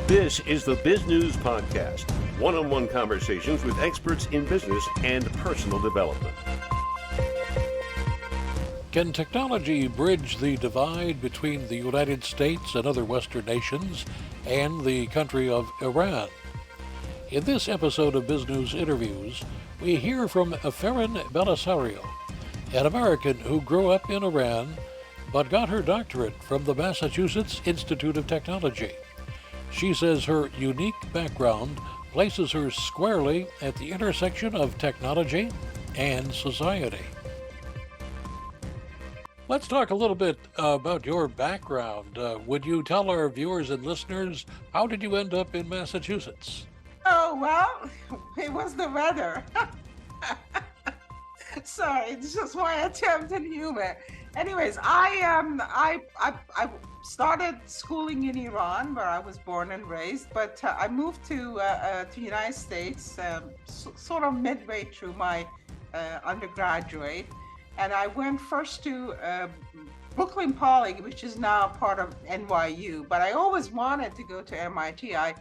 This is the Biz News Podcast, one-on-one conversations with experts in business and personal development. Can technology bridge the divide between the United States and other Western nations and the country of Iran? In this episode of Bizgnus Interviews, we hear from Afarin Bellisario, an American who grew up in Iran but got her doctorate from the Massachusetts Institute of Technology. She says her unique background places her squarely at the intersection of technology and society. Let's talk a little bit about your background. Would you tell our viewers and listeners, how did you end up in Massachusetts? Oh, well, it was the weather. Sorry, it's just my attempt at humor. Anyways, I started schooling in Iran, where I was born and raised, but I moved to the United States sort of midway through my undergraduate, and I went first to Brooklyn Poly, which is now part of NYU, but I always wanted to go to MIT. I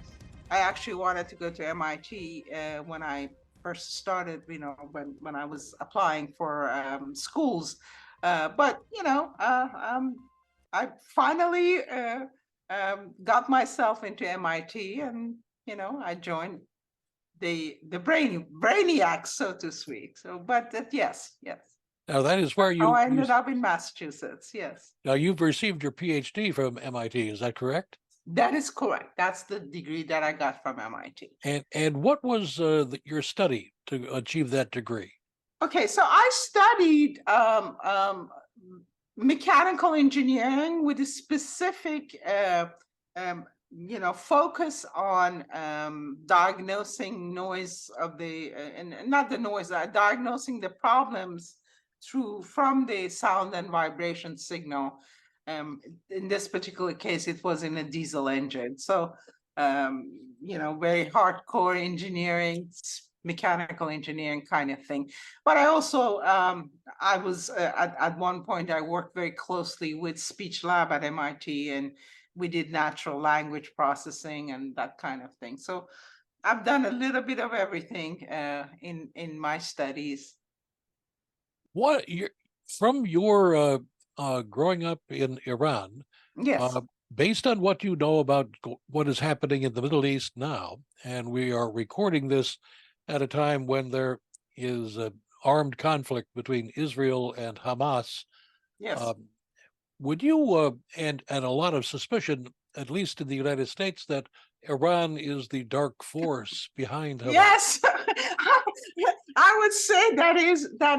actually wanted to go to MIT when I first started, when I was applying for schools. But I finally got myself into MIT, and I joined the brainiacs, so to speak. So, but yes. Now that is where I ended up in Massachusetts. Yes. Now you've received your PhD from MIT. Is that correct? That is correct. That's the degree that I got from MIT. And what was your study to achieve that degree? Okay, so I studied mechanical engineering with a specific, focus on diagnosing noise of diagnosing the problems from the sound and vibration signal. In this particular case, it was in a diesel engine. So, very hardcore engineering, mechanical engineering kind of thing. But I also, I was at one point, I worked very closely with Speech Lab at MIT, and we did natural language processing and that kind of thing. So I've done a little bit of everything in my studies. From your growing up in Iran, yes, based on what you know about what is happening in the Middle East now, and we are recording this at a time when there is an armed conflict between Israel and Hamas. yes. Would you, and a lot of suspicion, at least in the United States, that Iran is the dark force behind Hamas? Yes, I would say that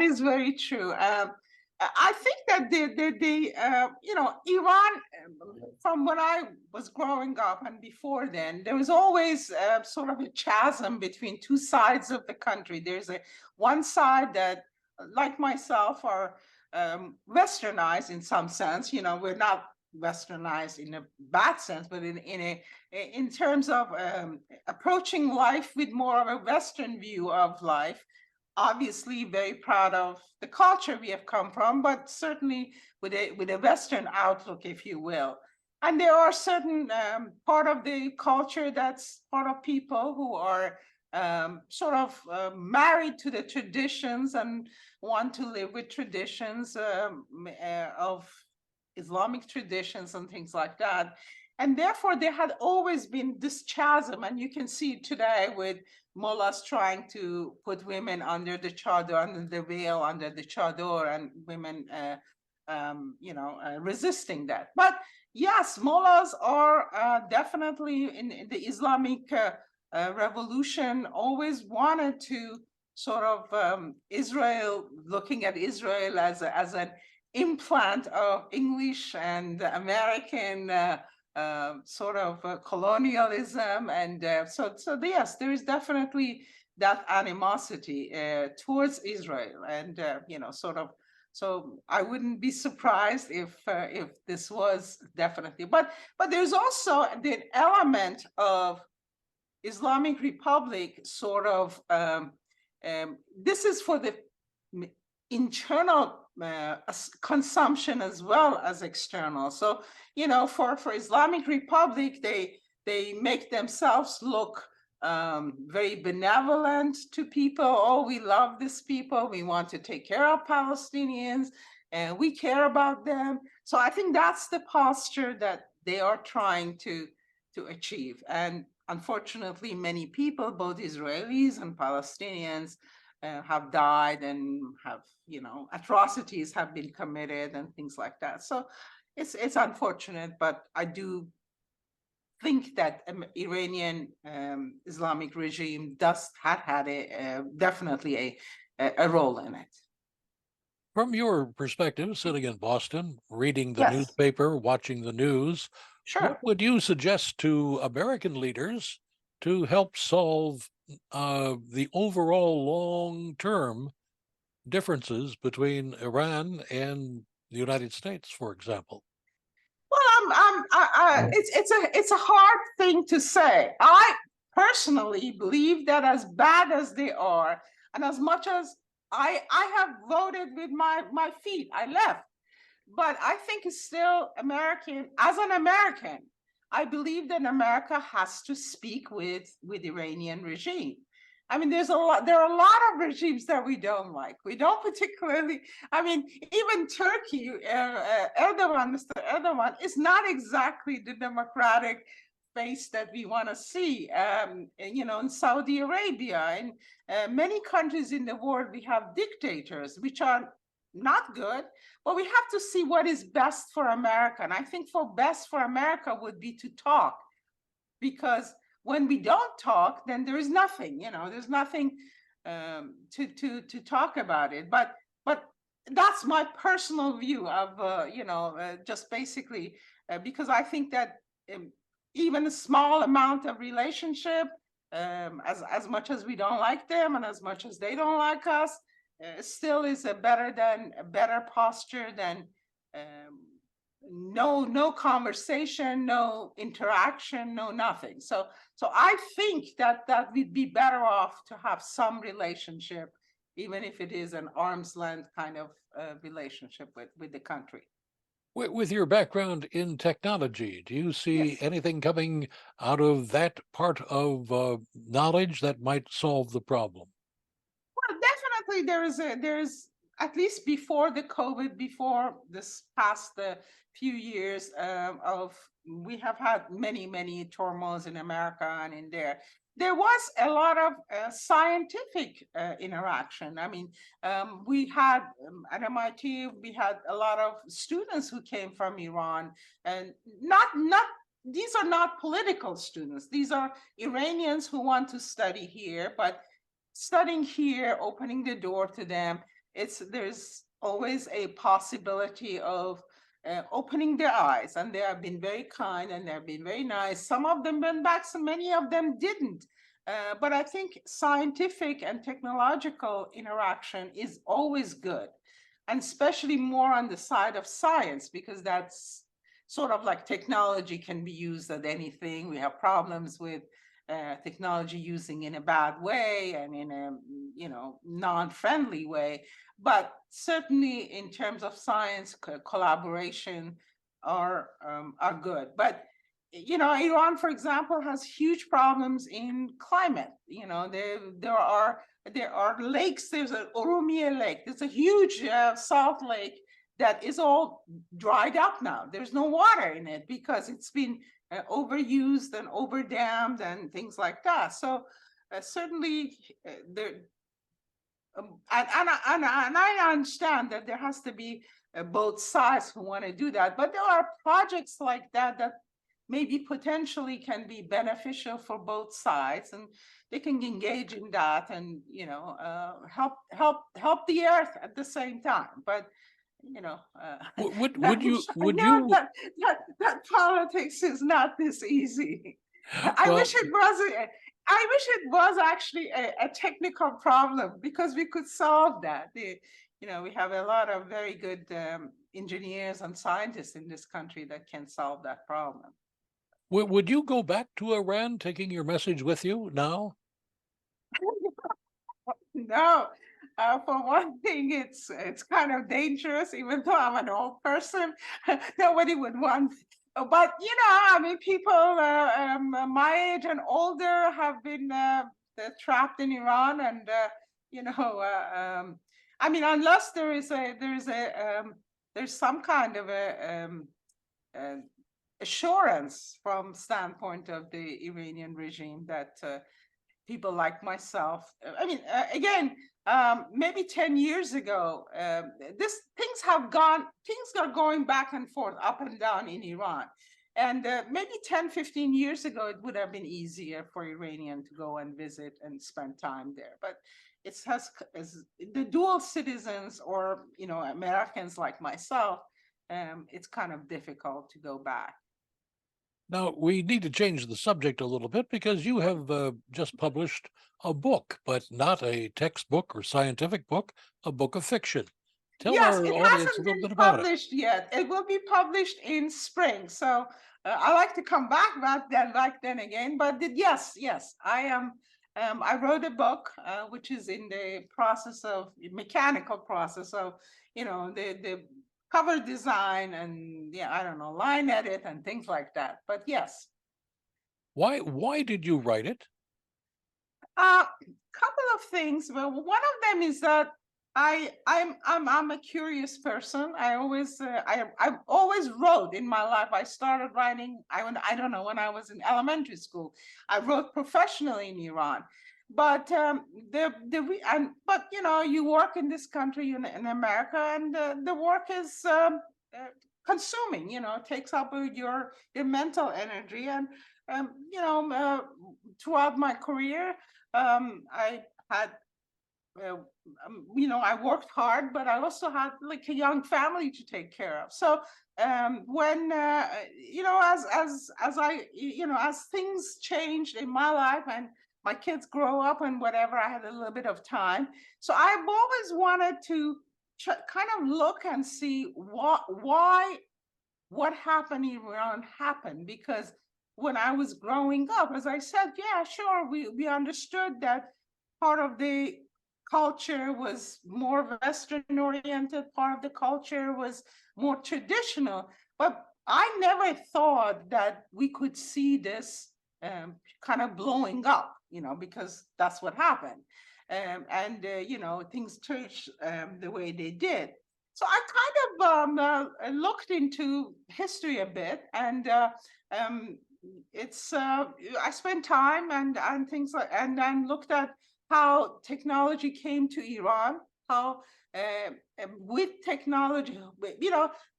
is very true. I think that Iran, from when I was growing up and before then, there was always sort of a chasm between two sides of the country. There's one side that, like myself, are westernized in some sense. We're not westernized in a bad sense, but in terms of approaching life with more of a Western view of life. Obviously very proud of the culture we have come from, but certainly with a Western outlook, if you will. And there are certain part of the culture that's part of people who are sort of married to the traditions and want to live with traditions of Islamic traditions and things like that. And therefore, there had always been this chasm, and you can see it today with mullahs trying to put women under the chador, under the veil, under the chador, and women, resisting that. But yes, mullahs are definitely in the Islamic revolution always wanted to sort of looking at Israel as an implant of English and American sort of colonialism, and so yes, there is definitely that animosity towards Israel, and so I wouldn't be surprised if this was definitely, but there's also the element of Islamic Republic sort of this is for the internal consumption as well as external. So, for Islamic Republic, they they make themselves look very benevolent to people. Oh, we love these people. We want to take care of Palestinians, and we care about them. So I think that's the posture that they are trying to achieve. And unfortunately, many people, both Israelis and Palestinians, have died and have, atrocities have been committed and things like that. So it's unfortunate, but I do think that Iranian Islamic regime does had definitely a role in it. From your perspective, sitting in Boston, reading the Yes, newspaper, watching the news, what sure. would you suggest to American leaders to help solve the overall long-term differences between Iran and the United States, for example? Well, it's a hard thing to say. I personally believe that as bad as they are, and as much as I have voted with my feet, I left. But I think it's still American. As an American, I believe that America has to speak with Iranian regime. I mean, there are a lot of regimes that we don't like. We don't particularly, I mean, even Turkey, Erdogan, Mr. Erdogan, is not exactly the democratic face that we want to see. In Saudi Arabia, in many countries in the world, we have dictators, which are not good, but we have to see what is best for America. And I think for best for America would be to talk, because when we don't talk, then there is nothing, there's nothing to talk about it. But that's my personal view of, just basically because I think that even a small amount of relationship, as much as we don't like them and as much as they don't like us, still is a better posture than no conversation, no interaction, no nothing. So I think that we'd be better off to have some relationship, even if it is an arm's length kind of relationship with the country. With your background in technology, do you see Yes. anything coming out of that part of knowledge that might solve the problem? Well, definitely there's at least before the COVID, before this past few years we have had many turmoils in America and in there. There was a lot of scientific interaction. I mean, we had at MIT, we had a lot of students who came from Iran, and not these are not political students. These are Iranians who want to study here, but studying here, opening the door to them, there's always a possibility of opening their eyes, and they have been very kind and they've been very nice. Some of them went back, so many of them didn't. But I think scientific and technological interaction is always good, and especially more on the side of science, because that's sort of like technology can be used at anything. We have problems with technology using in a bad way and in a non-friendly way, but certainly in terms of science, collaboration are good. But Iran, for example, has huge problems in climate. There are lakes. There's an Urumia Lake. There's a huge salt lake that is all dried up now. There's no water in it because it's been overused and overdammed and things like that. So certainly there, and I understand that there has to be both sides who want to do that, but there are projects like that maybe potentially can be beneficial for both sides, and they can engage in that and help the earth at the same time. But Would I know that politics is not this easy. I wish it was actually a technical problem, because we could solve that. We have a lot of very good engineers and scientists in this country that can solve that problem. Would you go back to Iran, taking your message with you now? No, for one thing, it's kind of dangerous. Even though I'm an old person, nobody would want But I mean, people my age and older have been trapped in Iran, and you know, I mean, unless there's some kind of uh, assurance from standpoint of the Iranian regime that people like myself, I mean, again, maybe 10 years ago, things are going back and forth, up and down in Iran. And maybe 10, 15 years ago, it would have been easier for Iranian to go and visit and spend time there. But it's as the dual citizens, or, Americans like myself, it's kind of difficult to go back. Now, we need to change the subject a little bit because you have just published a book, but not a textbook or scientific book, a book of fiction. Tell Yes, our it audience a hasn't little been bit about it. published yet. It will be published in spring. So I like to come back then again. But yes, I am. I wrote a book which is in the mechanical process of, the cover design and I don't know, line edit and things like that. But yes. Why did you write it? Couple of things. Well, one of them is that I'm a curious person. I always wrote in my life. I started writing. I don't know, when I was in elementary school. I wrote professionally in Iran, but you work in this country in America, and the work is consuming. Takes up your mental energy, and throughout my career, I had. I worked hard, but I also had like a young family to take care of. So when as things changed in my life and my kids grow up and whatever, I had a little bit of time. So I've always wanted to kind of look and see what happened in Iran happened, because when I was growing up, as I said, yeah, sure, we understood that part of the culture was more Western oriented, part of the culture was more traditional. But I never thought that we could see this kind of blowing up, because that's what happened. Things changed the way they did. So I kind of looked into history a bit, and I spent time and things like, and then looked at how technology came to Iran, how with technology,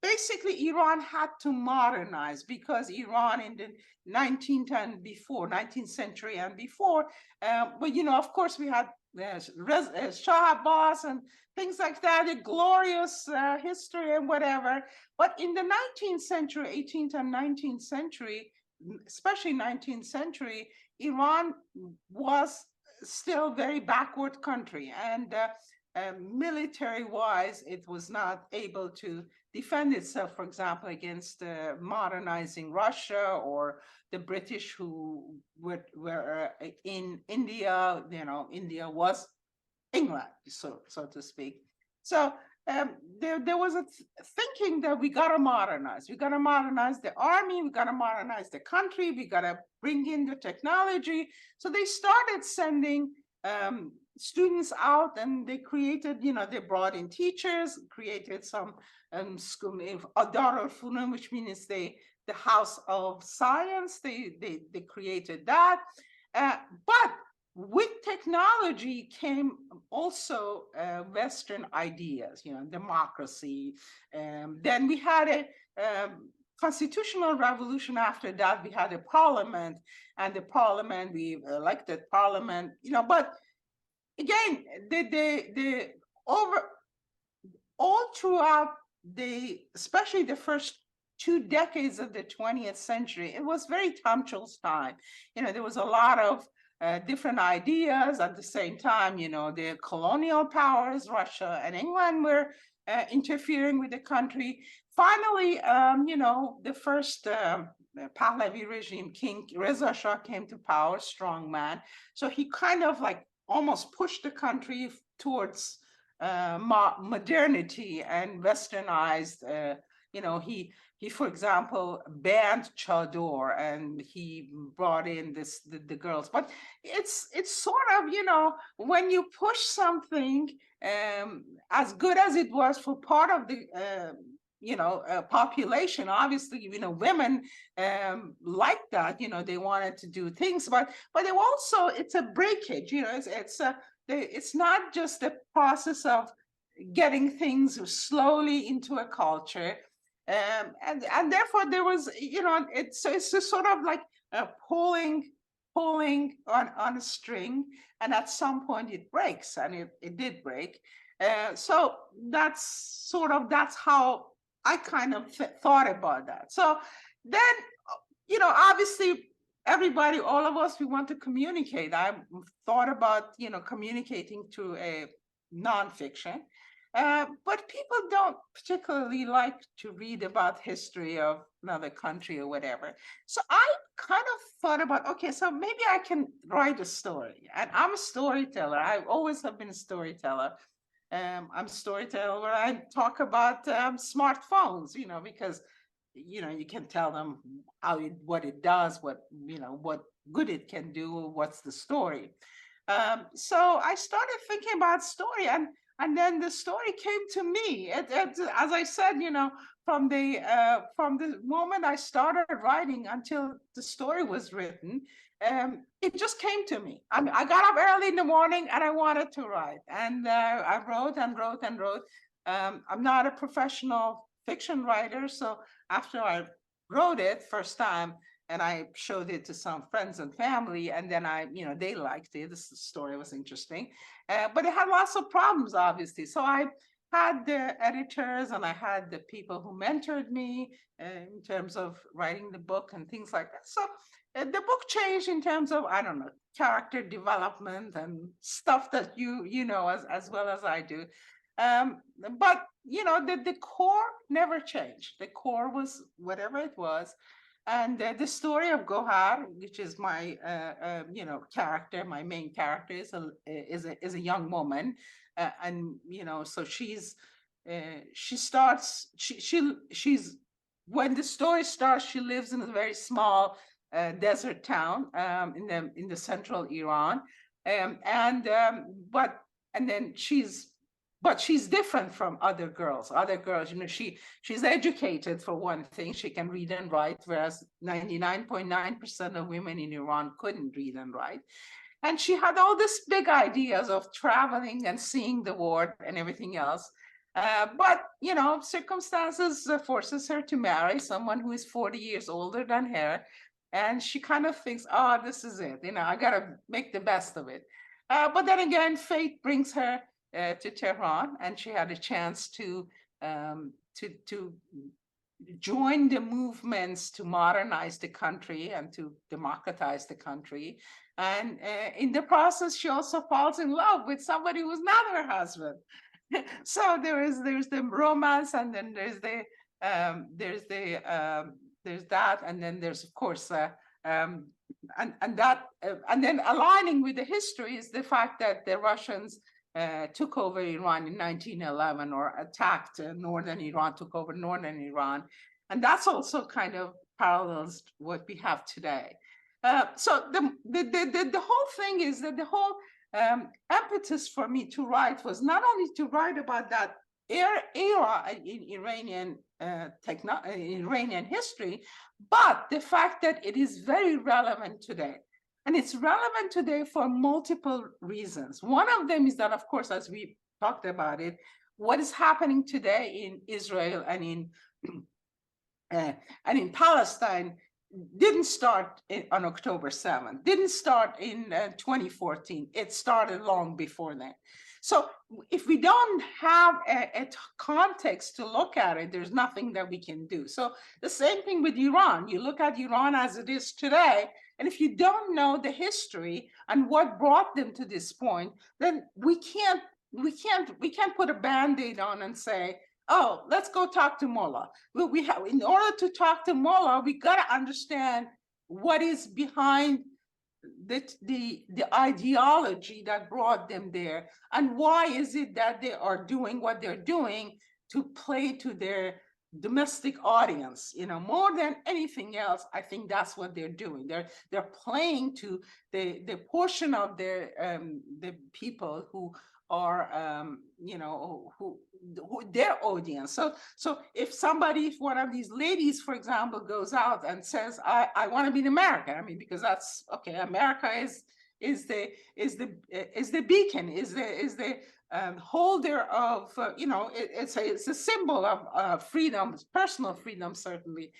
basically Iran had to modernize, because Iran in the 19th century and before, of course we had Shah Abbas and things like that, a glorious history and whatever. But in the 19th century, 18th and 19th century, especially 19th century, Iran was still very backward country, and military wise, it was not able to defend itself, for example, against modernizing Russia or the British, who were in India. India was England, so to speak. So there was a thinking that we got to modernize. We got to modernize the army. We got to modernize the country. We got to bring in the technology. So they started sending students out, and they created, they brought in teachers, created some school, Adar al-Funun, which means the house of science. They created that. But with technology came also Western ideas, democracy. Then we had a constitutional revolution. After that, we had a parliament, and the parliament, we elected parliament, but again, all throughout especially the first 2 decades of the 20th century, it was very tumultuous time. There was a lot of different ideas at the same time. The colonial powers, Russia and England, were interfering with the country. Finally, the first Pahlavi regime, King Reza Shah, came to power, strong man. So he kind of like almost pushed the country towards modernity and westernized he, for example, banned chador, and he brought in the girls. But it's sort of, when you push something, as good as it was for part of the population, obviously, women like that, they wanted to do things, but it also, it's a breakage, it's not just a process of getting things slowly into a culture. And therefore there was, it's just sort of like pulling on a string, and at some point it breaks, and it did break. So that's how I kind of thought about that. So then, obviously everybody, all of us, we want to communicate. I thought about, communicating through a nonfiction. But people don't particularly like to read about history of another country or whatever. So I kind of thought about, okay, so maybe I can write a story. And I'm a storyteller. I always have been a storyteller. I'm a storyteller where I talk about smartphones, because, you can tell them what it does, what good it can do, what's the story. So I started thinking about story, and then the story came to me. As I said, from the moment I started writing until the story was written, it just came to me. I mean, I got up early in the morning and I wanted to write, and I wrote and wrote and wrote. I'm not a professional fiction writer, so after I wrote it first time, and I showed it to some friends and family, and then they liked it. This story was interesting, but it had lots of problems, obviously. So I had the editors, and I had the people who mentored me in terms of writing the book and things like that. So the book changed in terms of, I don't know, character development and stuff that you know as well as I do. But the core never changed. The core was whatever it was. And the story of Gohar, which is my character, my main character, is a young woman, and so she's when the story starts, she lives in a very small desert town in the central Iran, but she's different from other girls. Other girls, she's educated, for one thing. She can read and write, whereas 99.9% of women in Iran couldn't read and write. And she had all these big ideas of traveling and seeing the world and everything else. But circumstances forces her to marry someone who is 40 years older than her. And she kind of thinks, oh, this is it. I got to make the best of it. But then again, fate brings her to Tehran, and she had a chance to join the movements to modernize the country and to democratize the country. And in the process, she also falls in love with somebody who's not her husband. So there's the romance, and then there's that, and then there's, of course, and then aligning with the history is the fact that the Russians took over Iran in 1911, or attacked northern Iran, took over northern Iran. And that's also kind of parallels what we have today. So the whole thing is that the whole impetus for me to write was not only to write about that era in Iranian history, but the fact that it is very relevant today. And it's relevant today for multiple reasons. One of them is that, of course, as we talked about it, what is happening today in Israel and in Palestine didn't start on October 7th, didn't start in 2014. It started long before that. So if we don't have a context to look at it, there's nothing that we can do. So the same thing with Iran. You look at Iran as it is today, and if you don't know the history and what brought them to this point, then we can't put a Band-Aid on and say, oh, let's go talk to Mullah. We have, in order to talk to Mullah, we got to understand what is behind the ideology that brought them there, and why is it that they are doing what they're doing to play to their domestic audience, more than anything else. I think that's what they're doing. They're playing to the portion of the people who are who their audience. So if one of these ladies, for example, goes out and says, I want to be an American, I mean, because that's okay, America is the beacon, is the holder of, it's a symbol of freedom, personal freedom, certainly.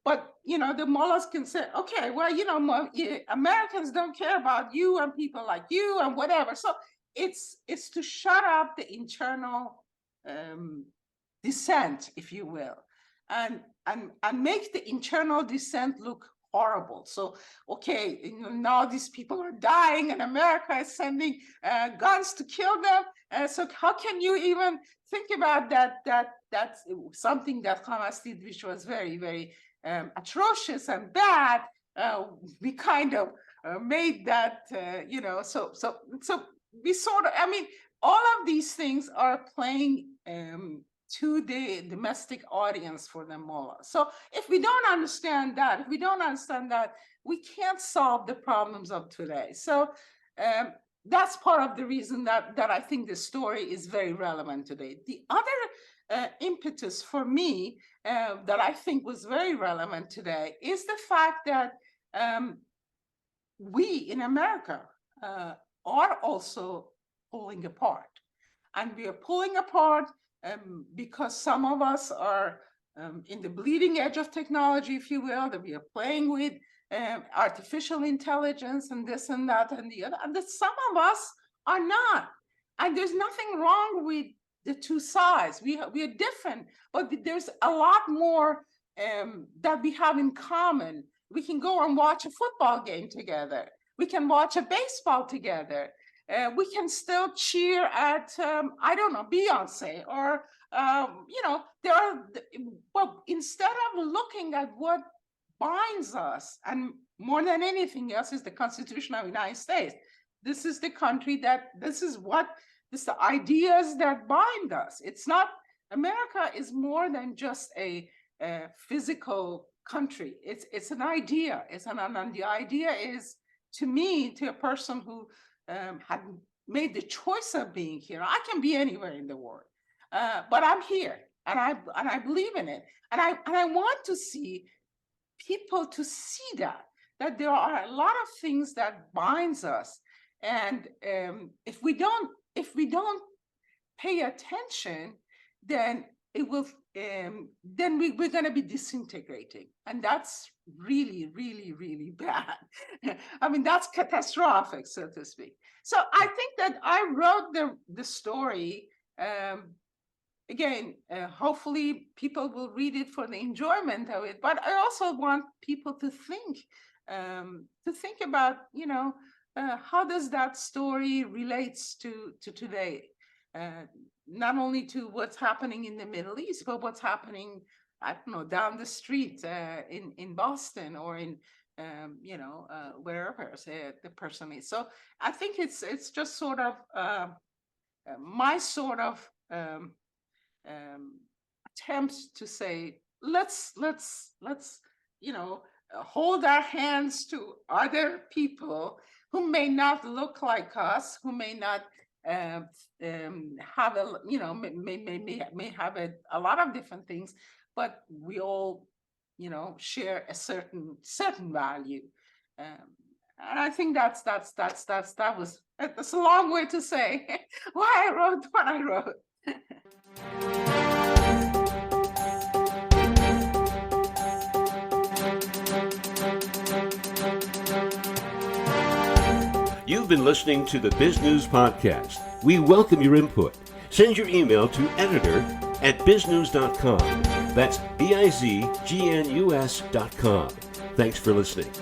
But the mullahs can say, okay, well, Americans don't care about you and people like you and whatever. So it's to shut up the internal dissent, if you will, and make the internal dissent look horrible. So, okay, now these people are dying and America is sending guns to kill them. So how can you even think about that's something that Hamas did, which was very, very atrocious and bad. We kind of made that, so we sort of, I mean, all of these things are playing to the domestic audience for the mullah. So if we don't understand that, we can't solve the problems of today. So that's part of the reason that I think the story is very relevant today. The other impetus for me that I think was very relevant today is the fact that we in America are also pulling apart. And we are pulling apart because some of us are in the bleeding edge of technology, if you will, that we are playing with artificial intelligence and this and that and the other, and that some of us are not. And there's nothing wrong with the two sides. We are different, but there's a lot more that we have in common. We can go and watch a football game together. We can watch a baseball together. We can still cheer at, I don't know, Beyonce, or, instead of looking at what binds us, and more than anything else is the Constitution of the United States. This is the country this is the ideas that bind us. It's not, America is more than just a physical country. It's an idea. And the idea is, to me, to a person who had made the choice of being here, I can be anywhere in the world, but I'm here, and I believe in it, and I want to see people to see that there are a lot of things that binds us, and if we don't pay attention, then it will then we're going to be disintegrating, and that's really, really, really bad. I mean, that's catastrophic, so to speak. So I think that I wrote the story. Again, hopefully people will read it for the enjoyment of it, but I also want people to think about, how does that story relates to today? Not only to what's happening in the Middle East, but what's happening, I don't know, down the street in Boston, or in wherever the person is. So I think it's just sort of my sort of attempts to say, let's hold our hands to other people who may not look like us, who may not have may have a lot of different things, but we all share a certain value, and I think that's a long way to say why I wrote what I wrote. You've been listening to the Bizgnus Podcast. We welcome your input. Send your email to editor@bizgnus.com. That's BIZGNUS.com. Thanks for listening.